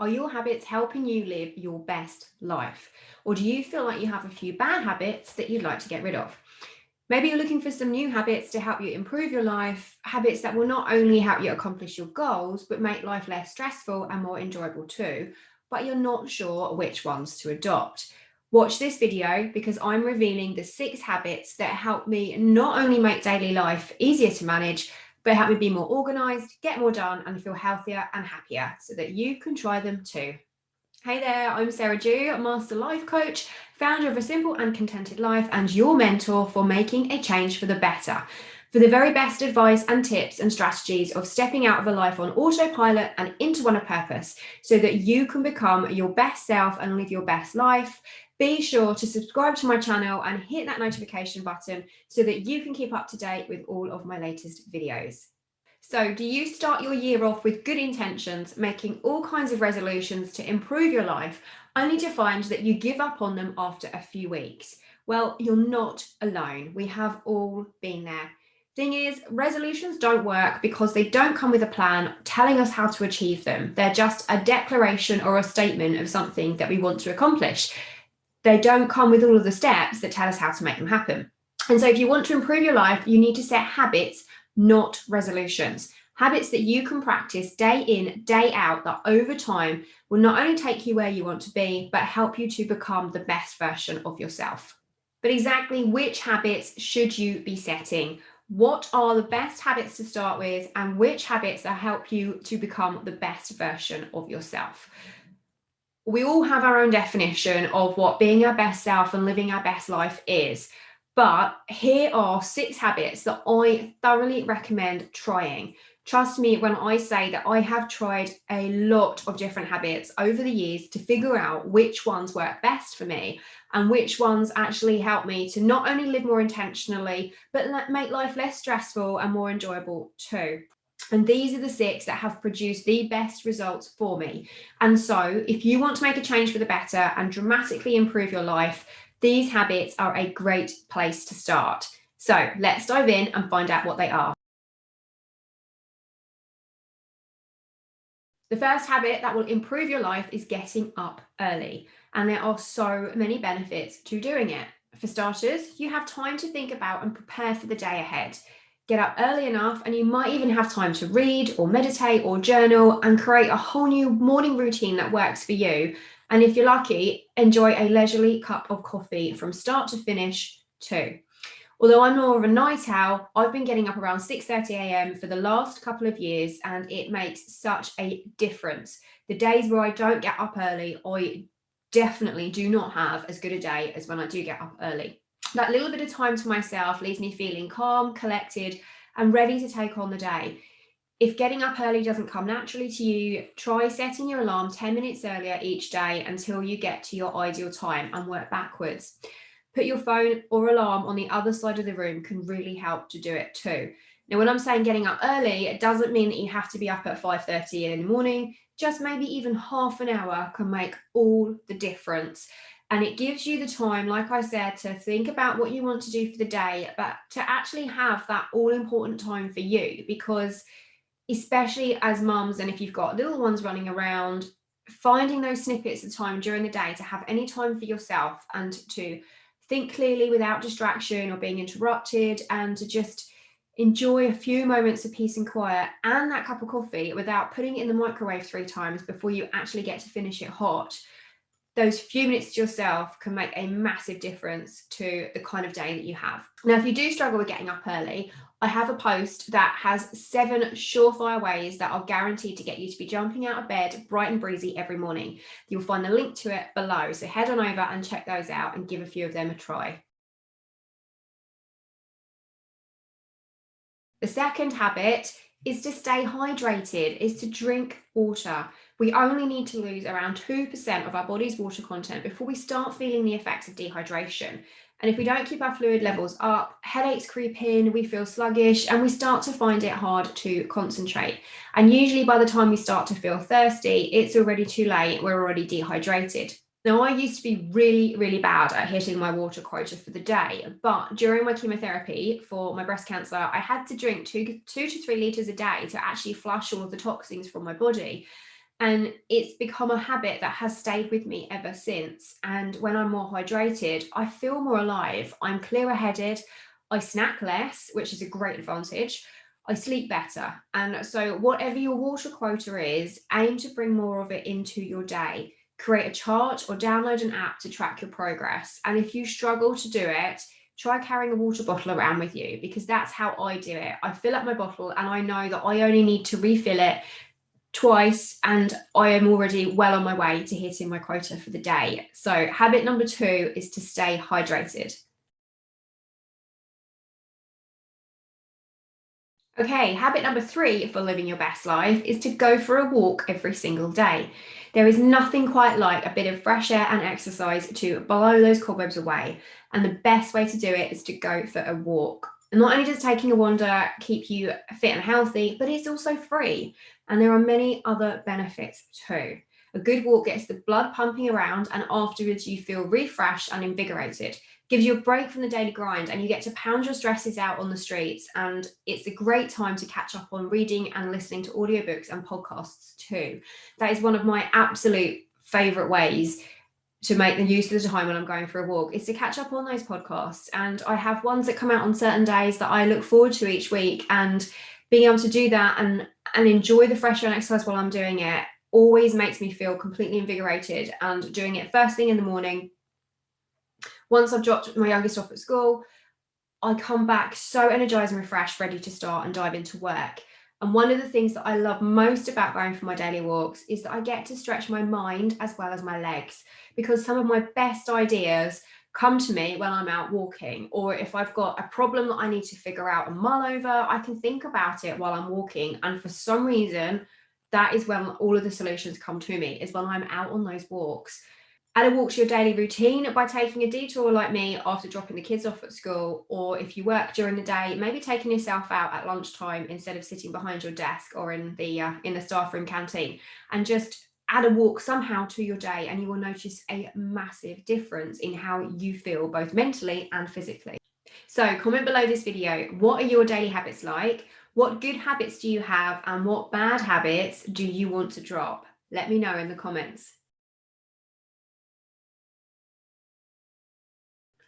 Are your habits helping you live your best life? Or do you feel like you have a few bad habits that you'd like to get rid of? Maybe you're looking for some new habits to help you improve your life, habits that will not only help you accomplish your goals, but make life less stressful and more enjoyable too, but you're not sure which ones to adopt. Watch this video because I'm revealing the 6 habits that help me not only make daily life easier to manage, but help me be more organized, get more done, and feel healthier and happier so that you can try them too. Hey there, I'm Sarah Jew, Master Life Coach, founder of A Simple and Contented Life, and your mentor for making a change for the better. For the very best advice and tips and strategies of stepping out of a life on autopilot and into one of purpose so that you can become your best self and live your best life, be sure to subscribe to my channel and hit that notification button so that you can keep up to date with all of my latest videos. So, do you start your year off with good intentions, making all kinds of resolutions to improve your life, only to find that you give up on them after a few weeks? Well, you're not alone. We have all been there. Thing is, resolutions don't work because they don't come with a plan telling us how to achieve them. They're just a declaration or a statement of something that we want to accomplish. They don't come with all of the steps that tell us how to make them happen. And so, if you want to improve your life, you need to set habits, not resolutions. Habits that you can practice day in, day out, that over time will not only take you where you want to be, but help you to become the best version of yourself. But exactly which habits should you be setting? What are the best habits to start with, and which habits that help you to become the best version of yourself? We all have our own definition of what being our best self and living our best life is. But here are 6 habits that I thoroughly recommend trying. Trust me when I say that I have tried a lot of different habits over the years to figure out which ones work best for me and which ones actually help me to not only live more intentionally, but make life less stressful and more enjoyable too. And these are the 6 that have produced the best results for me. And so, if you want to make a change for the better and dramatically improve your life, these habits are a great place to start. So, let's dive in and find out what they are. The first habit that will improve your life is getting up early. And there are so many benefits to doing it. For starters, you have time to think about and prepare for the day ahead. Get up early enough, and you might even have time to read or meditate or journal and create a whole new morning routine that works for you. And if you're lucky, enjoy a leisurely cup of coffee from start to finish too. Although I'm more of a night owl, I've been getting up around 6:30 a.m. for the last couple of years, and it makes such a difference. The days where I don't get up early, I definitely do not have as good a day as when I do get up early. That little bit of time to myself leaves me feeling calm, collected, and ready to take on the day. If getting up early doesn't come naturally to you, try setting your alarm 10 minutes earlier each day until you get to your ideal time and work backwards. Put your phone or alarm on the other side of the room can really help to do it too. Now, when I'm saying getting up early, it doesn't mean that you have to be up at 5:30 in the morning. Just maybe even half an hour can make all the difference. And it gives you the time, like I said, to think about what you want to do for the day, but to actually have that all important time for you. Because especially as mums, and if you've got little ones running around, finding those snippets of time during the day to have any time for yourself and to think clearly without distraction or being interrupted, and to just enjoy a few moments of peace and quiet and that cup of coffee without putting it in the microwave 3 times before you actually get to finish it hot. Those few minutes to yourself can make a massive difference to the kind of day that you have. Now, if you do struggle with getting up early, I have a post that has 7 surefire ways that are guaranteed to get you to be jumping out of bed bright and breezy every morning. You'll find the link to it below. So head on over and check those out and give a few of them a try. The second habit is to stay hydrated, is to drink water. We only need to lose around 2% of our body's water content before we start feeling the effects of dehydration. And if we don't keep our fluid levels up, headaches creep in, we feel sluggish, and we start to find it hard to concentrate. And usually by the time we start to feel thirsty, it's already too late, we're already dehydrated. Now, I used to be really, really bad at hitting my water quota for the day, but during my chemotherapy for my breast cancer, I had to drink 2 to 3 litres a day to actually flush all of the toxins from my body. And it's become a habit that has stayed with me ever since. And when I'm more hydrated, I feel more alive. I'm clearer headed. I snack less, which is a great advantage. I sleep better. And so, whatever your water quota is, aim to bring more of it into your day. Create a chart or download an app to track your progress. And if you struggle to do it, try carrying a water bottle around with you, because that's how I do it. I fill up my bottle and I know that I only need to refill it twice and I am already well on my way to hitting my quota for the day. So habit number 2 is to stay hydrated. Okay, habit number 3 for living your best life is to go for a walk every single day. There is nothing quite like a bit of fresh air and exercise to blow those cobwebs away. And the best way to do it is to go for a walk. And not only does taking a wander keep you fit and healthy, but it's also free. And there are many other benefits too. A good walk gets the blood pumping around, and afterwards you feel refreshed and invigorated. Gives you a break from the daily grind, and you get to pound your stresses out on the streets. And it's a great time to catch up on reading and listening to audiobooks and podcasts too. That is one of my absolute favorite ways to make the use of the time when I'm going for a walk, is to catch up on those podcasts. And I have ones that come out on certain days that I look forward to each week, and being able to do that and enjoy the fresh air and exercise while I'm doing it always makes me feel completely invigorated. And doing it first thing in the morning, once I've dropped my youngest off at school, I come back so energized and refreshed, ready to start and dive into work. And one of the things that I love most about going for my daily walks is that I get to stretch my mind as well as my legs, because some of my best ideas come to me when I'm out walking. Or if I've got a problem that I need to figure out and mull over, I can think about it while I'm walking. And for some reason, that is when all of the solutions come to me, is when I'm out on those walks. Add a walk to your daily routine by taking a detour like me after dropping the kids off at school, or if you work during the day, maybe taking yourself out at lunchtime instead of sitting behind your desk or in the staff room canteen, and just add a walk somehow to your day, and you will notice a massive difference in how you feel both mentally and physically. So comment below this video, what are your daily habits like? What good habits do you have, and what bad habits do you want to drop? Let me know in the comments.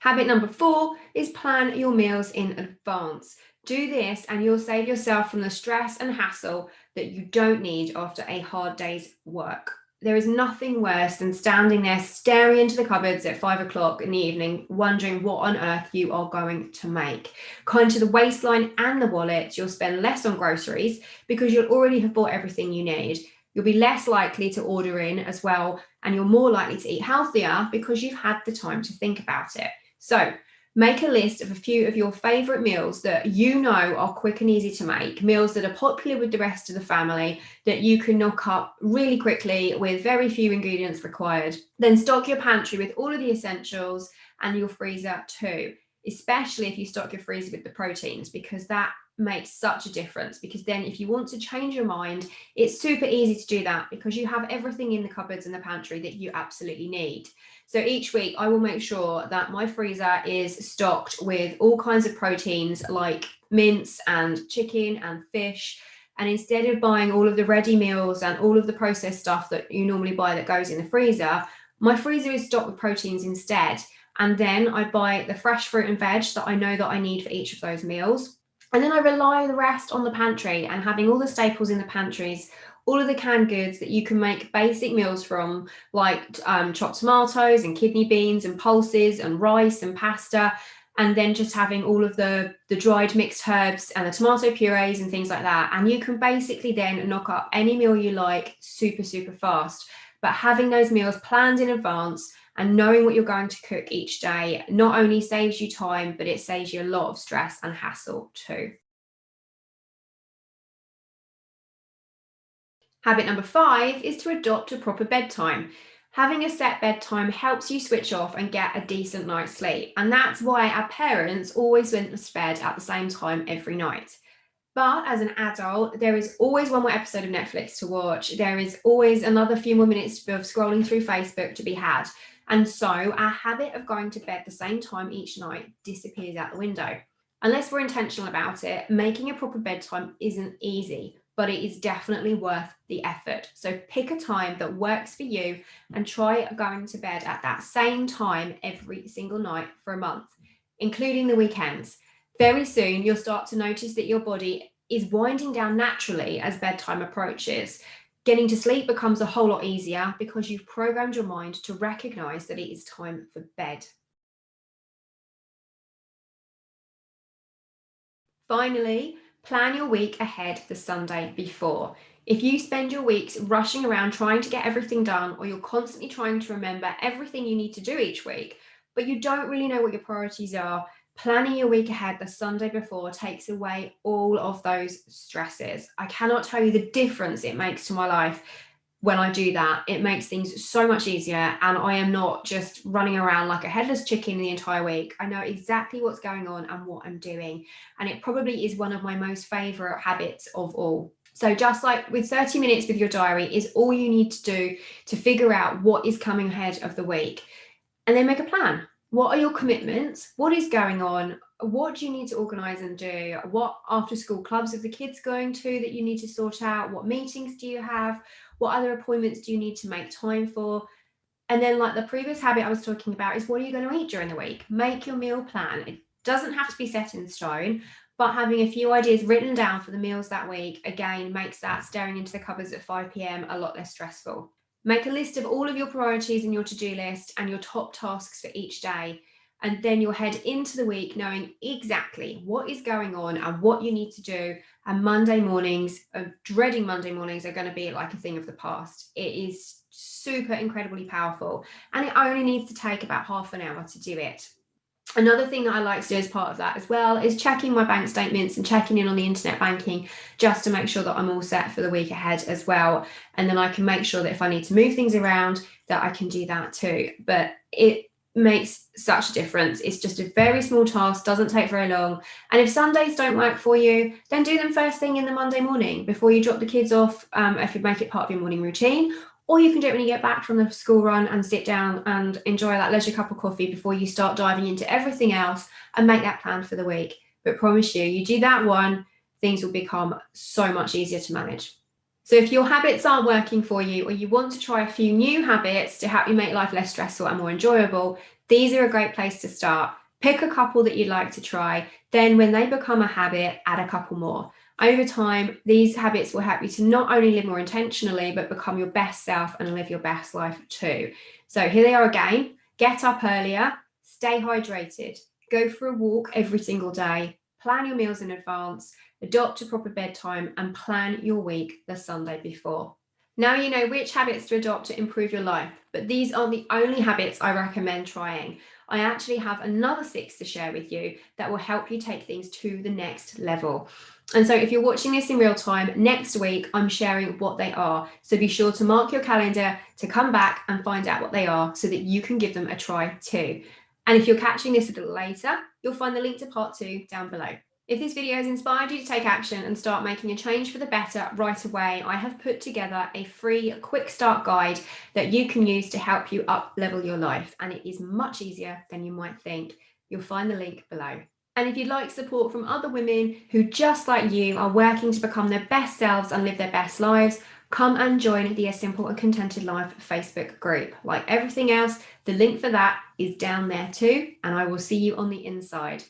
Habit number 4 is plan your meals in advance. Do this and you'll save yourself from the stress and hassle that you don't need after a hard day's work. There is nothing worse than standing there staring into the cupboards at 5 o'clock in the evening, wondering what on earth you are going to make. Kind to the waistline and the wallet, you'll spend less on groceries because you'll already have bought everything you need. You'll be less likely to order in as well, and you're more likely to eat healthier because you've had the time to think about it. So make a list of a few of your favorite meals that you know are quick and easy to make, meals that are popular with the rest of the family, that you can knock up really quickly with very few ingredients required. Then stock your pantry with all of the essentials, and your freezer too, especially if you stock your freezer with the proteins, because that makes such a difference. Because then if you want to change your mind, it's super easy to do that because you have everything in the cupboards and the pantry that you absolutely need. So each week I will make sure that my freezer is stocked with all kinds of proteins like mince and chicken and fish. And instead of buying all of the ready meals and all of the processed stuff that you normally buy that goes in the freezer, my freezer is stocked with proteins instead. And then I buy the fresh fruit and veg that I know that I need for each of those meals. And then I rely the rest on the pantry, and having all the staples in the pantries, all of the canned goods that you can make basic meals from, like chopped tomatoes and kidney beans and pulses and rice and pasta, and then just having all of the dried mixed herbs and the tomato purees and things like that. And you can basically then knock up any meal you like super, super fast. But having those meals planned in advance and knowing what you're going to cook each day not only saves you time, but it saves you a lot of stress and hassle too. Habit number 5 is to adopt a proper bedtime. Having a set bedtime helps you switch off and get a decent night's sleep. And that's why our parents always went to bed at the same time every night. But as an adult, there is always one more episode of Netflix to watch. There is always another few more minutes of scrolling through Facebook to be had. And so our habit of going to bed the same time each night disappears out the window. Unless we're intentional about it, making a proper bedtime isn't easy. but it is definitely worth the effort. So pick a time that works for you and try going to bed at that same time every single night for a month, including the weekends. Very soon, you'll start to notice that your body is winding down naturally as bedtime approaches. Getting to sleep becomes a whole lot easier because you've programmed your mind to recognize that it is time for bed. Finally, plan your week ahead the Sunday before. If you spend your weeks rushing around trying to get everything done, or you're constantly trying to remember everything you need to do each week, but you don't really know what your priorities are, planning your week ahead the Sunday before takes away all of those stresses. I cannot tell you the difference it makes to my life when I do that. It makes things so much easier, and I am not just running around like a headless chicken the entire week. I know exactly what's going on and what I'm doing, and it probably is one of my most favorite habits of all. So just like with 30 minutes with your diary is all you need to do to figure out what is coming ahead of the week, and then make a plan. What are your commitments? What is going on? What do you need to organize and do? What after school clubs are the kids going to that you need to sort out? What meetings do you have? What other appointments do you need to make time for? And then, like the previous habit I was talking about, is what are you going to eat during the week? Make your meal plan. It doesn't have to be set in stone, but having a few ideas written down for the meals that week, again, makes that staring into the cupboards at 5 p.m. a lot less stressful. Make a list of all of your priorities in your to-do list and your top tasks for each day. And then you'll head into the week knowing exactly what is going on and what you need to do. And Monday mornings, dreading Monday mornings, are going to be like a thing of the past. It is super incredibly powerful, and it only needs to take about half an hour to do it. Another thing that I like to do as part of that as well is checking my bank statements and checking in on the internet banking, just to make sure that I'm all set for the week ahead as well. And then I can make sure that if I need to move things around, that I can do that too. But it makes such a difference. It's just a very small task, doesn't take very long. And if Sundays don't work for you, then do them first thing in the Monday morning before you drop the kids off, if you make it part of your morning routine. Or you can do it when you get back from the school run and sit down and enjoy that leisure cup of coffee before you start diving into everything else and make that plan for the week. But promise you do that one, things will become so much easier to manage. So if your habits aren't working for you, or you want to try a few new habits to help you make life less stressful and more enjoyable, these are a great place to start. Pick a couple that you'd like to try. Then when they become a habit, add a couple more. Over time, these habits will help you to not only live more intentionally, but become your best self and live your best life too. So here they are again. Get up earlier, stay hydrated, go for a walk every single day, plan your meals in advance, adopt a proper bedtime, and plan your week the Sunday before. Now you know which habits to adopt to improve your life, but these aren't the only habits I recommend trying. I actually have another 6 to share with you that will help you take things to the next level. And so if you're watching this in real time, next week I'm sharing what they are. So be sure to mark your calendar to come back and find out what they are so that you can give them a try too. And if you're catching this a little later, you'll find the link to part 2 down below. If this video has inspired you to take action and start making a change for the better right away, I have put together a free quick start guide that you can use to help you up level your life. And it is much easier than you might think. You'll find the link below. And if you'd like support from other women who, just like you, are working to become their best selves and live their best lives, come and join the A Simple and Contented Life Facebook group. Like everything else, the link for that is down there too, and I will see you on the inside.